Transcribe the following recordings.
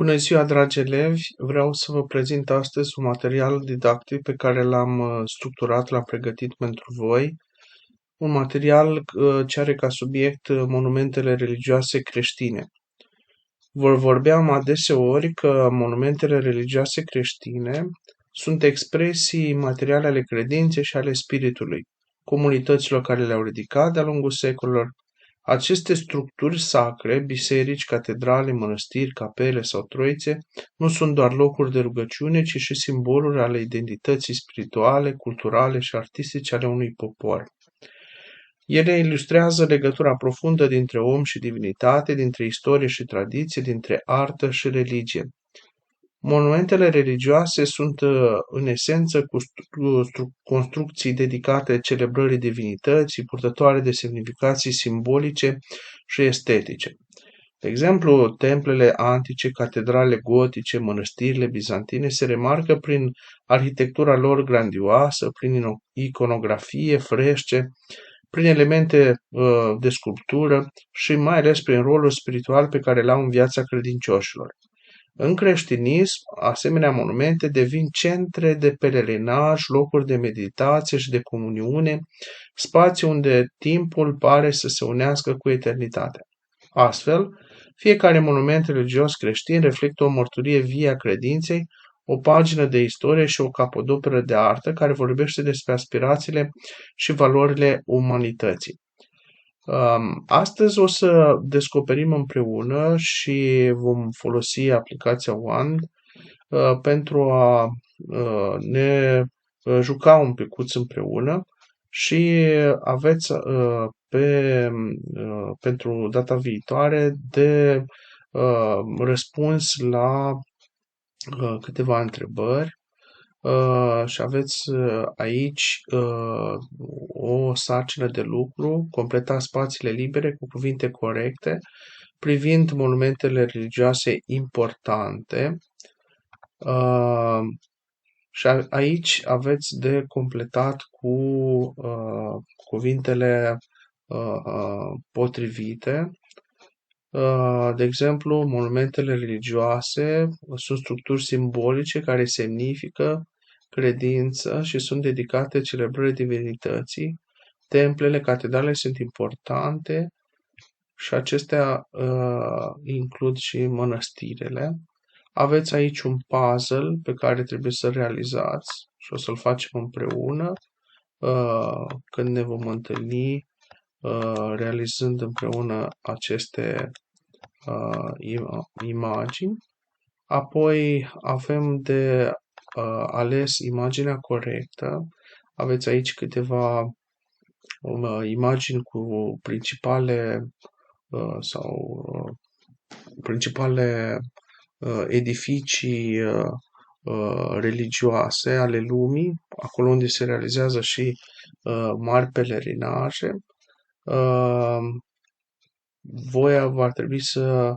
Bună ziua, dragi elevi! Vreau să vă prezint astăzi un material didactic pe care l-am structurat, l-am pregătit pentru voi. Un material ce are ca subiect monumentele religioase creștine. Vă vorbeam adeseori că monumentele religioase creștine sunt expresii materiale ale credinței și ale spiritului, comunităților care le-au ridicat de-a lungul secolelor. Aceste structuri sacre, biserici, catedrale, mănăstiri, capele sau troițe, nu sunt doar locuri de rugăciune, ci și simboluri ale identității spirituale, culturale și artistice ale unui popor. Ele ilustrează legătura profundă dintre om și divinitate, dintre istorie și tradiție, dintre artă și religie. Monumentele religioase sunt, în esență, construcții dedicate celebrării divinității, purtătoare de semnificații simbolice și estetice. De exemplu, templele antice, catedrale gotice, mănăstirile bizantine se remarcă prin arhitectura lor grandioasă, prin iconografie, frește, prin elemente de sculptură și mai ales prin rolul spiritual pe care l-au în viața credincioșilor. În creștinism, asemenea monumente devin centre de pelerinaj, locuri de meditație și de comuniune, spații unde timpul pare să se unească cu eternitatea. Astfel, fiecare monument religios creștin reflectă o mărturie vie a credinței, o pagină de istorie și o capodoperă de artă care vorbește despre aspirațiile și valorile umanității. Astăzi o să descoperim împreună și vom folosi aplicația Wand pentru a ne juca un picuț împreună și aveți pentru data viitoare de răspuns la câteva întrebări. Și aveți aici o sarcină de lucru, completați spațiile libere cu cuvinte corecte privind monumentele religioase importante. Și aici aveți de completat cu cuvintele potrivite. De exemplu, monumentele religioase sunt structuri simbolice care semnifică credință și sunt dedicate celebrării divinității. Templele, catedrale sunt importante și acestea includ și mănăstirele. Aveți aici un puzzle pe care trebuie să realizați și o să-l facem împreună când ne vom întâlni realizând împreună aceste imagini. Apoi avem de ales imaginea corectă. Aveți aici câteva imagini cu principale edificii religioase ale lumii, acolo unde se realizează și mari pelerinaje. Voi va trebui să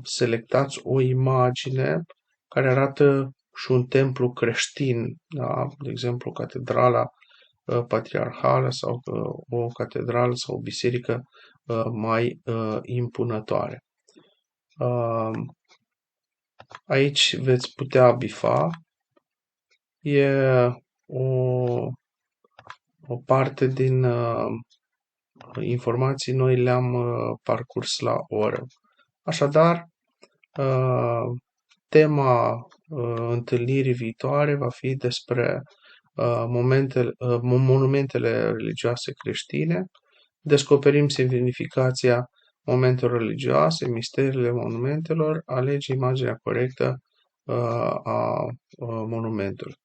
selectați o imagine care arată și un templu creștin, da? De exemplu, catedrala patriarhală sau o catedrală sau o biserică mai impunătoare. Aici veți putea bifa. E o parte din informații noi le-am parcurs la oră. Așadar, tema întâlnirii viitoare va fi despre monumentele religioase creștine. Descoperim semnificația momentelor religioase, misteriile monumentelor, alege imaginea corectă a monumentului.